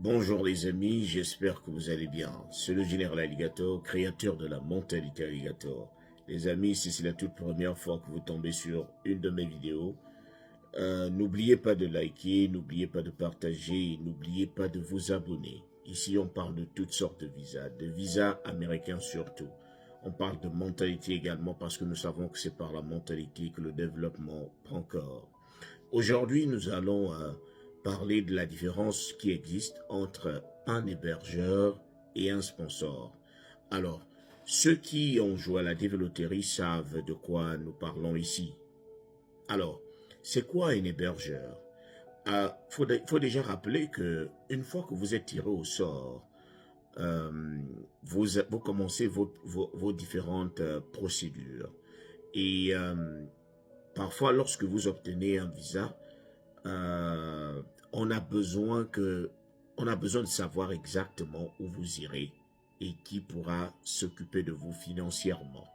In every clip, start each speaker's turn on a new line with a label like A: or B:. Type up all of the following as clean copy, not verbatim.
A: Bonjour les amis, j'espère que vous allez bien. C'est le Général Alligator, créateur de la mentalité Alligator. Les amis, si c'est la toute première fois que vous tombez sur une de mes vidéos, n'oubliez pas de liker, n'oubliez pas de partager, n'oubliez pas de vous abonner. Ici, on parle de toutes sortes de visas américains surtout. On parle de mentalité également parce que nous savons que c'est par la mentalité que le développement prend corps. Aujourd'hui, nous allons parler de la différence qui existe entre un hébergeur et un sponsor. Alors, ceux qui ont joué à la développerie savent de quoi nous parlons ici. Alors, c'est quoi un hébergeur? Faut déjà rappeler que une fois que vous êtes tiré au sort, vous commencez vos différentes procédures. Et parfois, lorsque vous obtenez un visa, euh, on a besoin de savoir exactement où vous irez et qui pourra s'occuper de vous financièrement.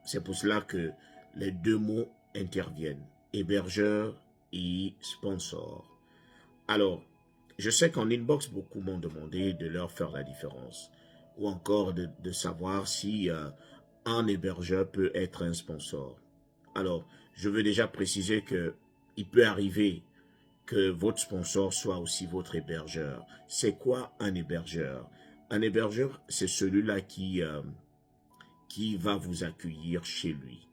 A: C'est pour cela que les deux mots interviennent, hébergeur et sponsor. Alors, je sais qu'en inbox, beaucoup m'ont demandé de leur faire la différence ou encore de savoir si un hébergeur peut être un sponsor. Alors, je veux déjà préciser que il peut arriver que votre sponsor soit aussi votre hébergeur. C'est quoi un hébergeur? Un hébergeur, c'est celui-là qui va vous accueillir chez lui.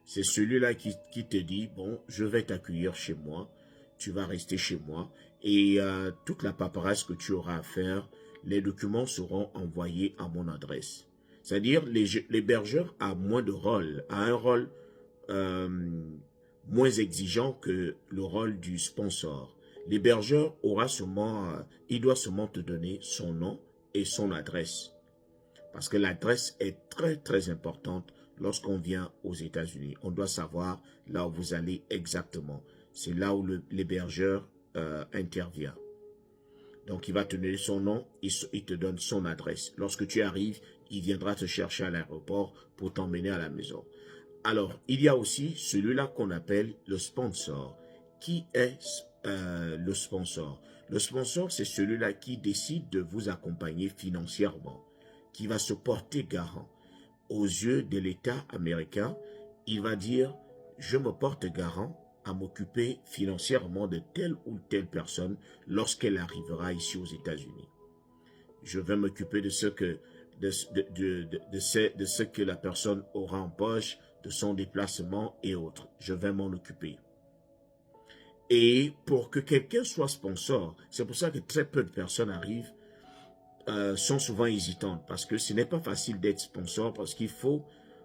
A: C'est celui-là qui te dit, bon, je vais t'accueillir chez moi, tu vas rester chez moi, et toute la paperasse que tu auras à faire, les documents seront envoyés à mon adresse. C'est-à-dire, l'hébergeur a moins de rôle, a un rôle moins exigeant que le rôle du sponsor. L'hébergeur aura seulement, il doit seulement te donner son nom et son adresse. Parce que l'adresse est très très importante lorsqu'on vient aux États-Unis. On doit savoir là où vous allez exactement. C'est là où l'hébergeur intervient. Donc il va te donner son nom, il te donne son adresse. Lorsque tu arrives, il viendra te chercher à l'aéroport pour t'emmener à la maison. Alors, il y a aussi celui-là qu'on appelle le sponsor. Qui est le sponsor? Le sponsor, c'est celui-là qui décide de vous accompagner financièrement, qui va se porter garant. Aux yeux de l'État américain, il va dire, je me porte garant à m'occuper financièrement de telle ou telle personne lorsqu'elle arrivera ici aux États-Unis. Je vais m'occuper de ce que la personne aura en poche, de son déplacement et autres. Je vais m'en occuper. Et pour que quelqu'un soit sponsor, c'est pour ça que très peu de personnes arrivent, sont souvent hésitantes, parce que ce n'est pas facile d'être sponsor, parce qu'il faut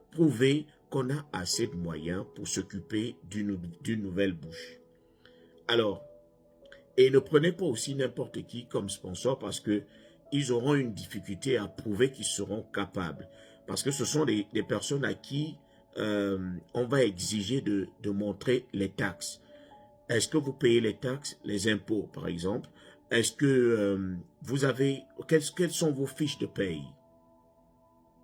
A: prouver qu'on a assez de moyens pour s'occuper d'une nouvelle bouche. Alors, et ne prenez pas aussi n'importe qui comme sponsor, parce que ils auront une difficulté à prouver qu'ils seront capables. Parce que ce sont des personnes à qui on va exiger de montrer les taxes. Est-ce que vous payez les taxes, les impôts par exemple? Est-ce que vous avez, quelles sont vos fiches de paye?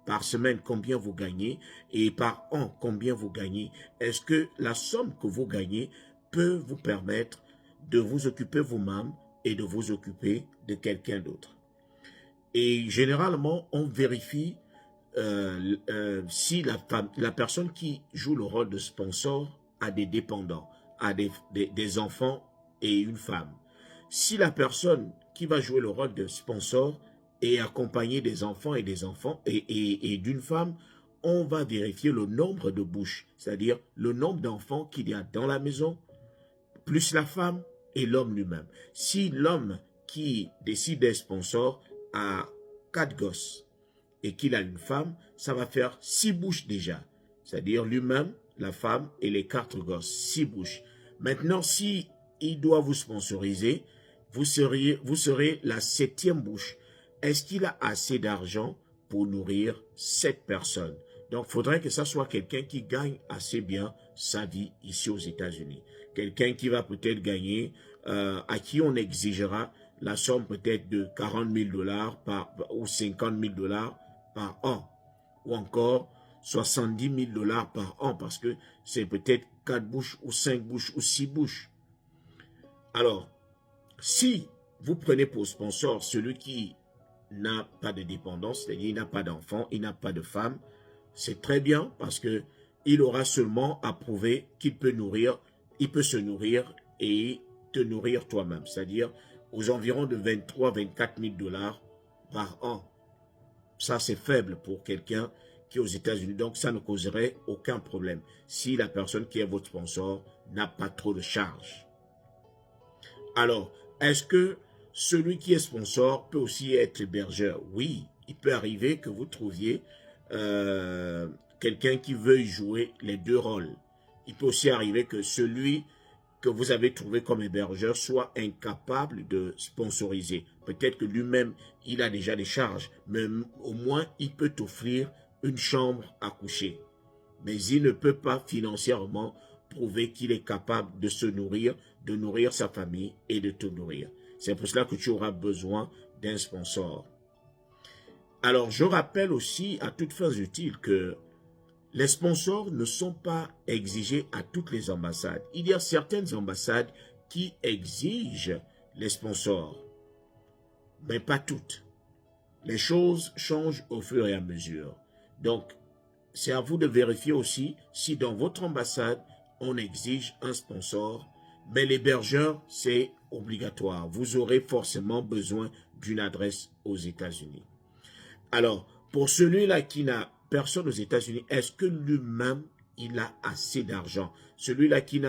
A: Par semaine, combien vous gagnez? Et par an, combien vous gagnez? Est-ce que la somme que vous gagnez peut vous permettre de vous occuper vous-même et de vous occuper de quelqu'un d'autre? Et généralement, on vérifie si la personne qui joue le rôle de sponsor a des dépendants, a des enfants et une femme. Si la personne qui va jouer le rôle de sponsor est accompagnée des enfants et d'une femme, on va vérifier le nombre de bouches, c'est-à-dire le nombre d'enfants qu'il y a dans la maison, plus la femme et l'homme lui-même. Si l'homme qui décide d'être sponsor a 4 gosses, et qu'il a une femme, ça va faire 6 bouches déjà. C'est-à-dire lui-même, la femme et les 4 gosses, 6 bouches. Maintenant, si il doit vous sponsoriser, vous serez la 7e bouche. Est-ce qu'il a assez d'argent pour nourrir 7 personnes? Donc, il faudrait que ça soit quelqu'un qui gagne assez bien sa vie ici aux États-Unis. Quelqu'un qui va peut-être gagner, à qui on exigera la somme peut-être de 40 000 $ ou 50 000 $ par an, ou encore 70 000 $ par an, parce que c'est peut-être 4 bouches, ou 5 bouches, ou 6 bouches. Alors, si vous prenez pour sponsor celui qui n'a pas de dépendance, c'est-à-dire il n'a pas d'enfant, il n'a pas de femme, c'est très bien parce que il aura seulement à prouver qu'il peut nourrir, il peut se nourrir et te nourrir toi-même, c'est-à-dire aux environs de 23 24 000 $ par an. Ça, c'est faible pour quelqu'un qui est aux États-Unis, donc ça ne causerait aucun problème si la personne qui est votre sponsor n'a pas trop de charges. Alors, est-ce que celui qui est sponsor peut aussi être hébergeur? Oui, il peut arriver que vous trouviez quelqu'un qui veuille jouer les deux rôles. Il peut aussi arriver que celui que vous avez trouvé comme hébergeur soit incapable de sponsoriser. Peut-être que lui-même, il a déjà des charges, mais au moins, il peut t'offrir une chambre à coucher. Mais il ne peut pas financièrement prouver qu'il est capable de se nourrir, de nourrir sa famille et de te nourrir. C'est pour cela que tu auras besoin d'un sponsor. Alors, je rappelle aussi à toutes fins utiles que les sponsors ne sont pas exigés à toutes les ambassades. Il y a certaines ambassades qui exigent les sponsors, mais pas toutes. Les choses changent au fur et à mesure. Donc, c'est à vous de vérifier aussi si dans votre ambassade, on exige un sponsor, mais l'hébergeur, c'est obligatoire. Vous aurez forcément besoin d'une adresse aux États-Unis. Alors, pour celui-là qui n'a personne aux États-Unis, est-ce que lui-même, il a assez d'argent? Celui-là qui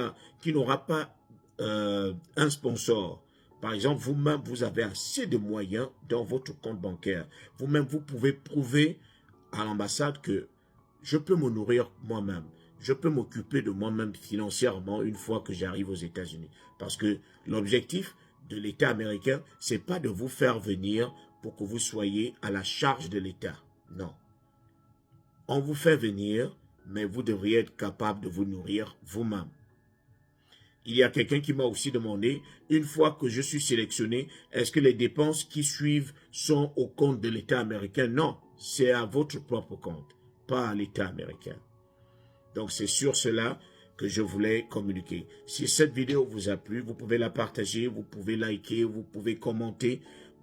A: n'aura pas un sponsor, par exemple, vous-même, vous avez assez de moyens dans votre compte bancaire. Vous-même, vous pouvez prouver à l'ambassade que je peux me nourrir moi-même. Je peux m'occuper de moi-même financièrement une fois que j'arrive aux États-Unis. Parce que l'objectif de l'État américain, c'est pas de vous faire venir pour que vous soyez à la charge de l'État. Non. On vous fait venir, mais vous devriez être capable de vous nourrir vous-même. Il y a quelqu'un qui m'a aussi demandé, une fois que je suis sélectionné, est-ce que les dépenses qui suivent sont au compte de l'État américain? Non, c'est à votre propre compte, pas à l'État américain. Donc c'est sur cela que je voulais communiquer. Si cette vidéo vous a plu, vous pouvez la partager, vous pouvez liker, vous pouvez commenter,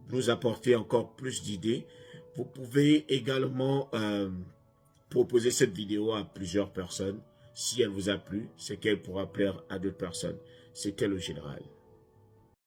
A: nous apporter encore plus d'idées. Vous pouvez également proposer cette vidéo à plusieurs personnes. Si elle vous a plu, c'est qu'elle pourra plaire à d'autres personnes. C'était le général.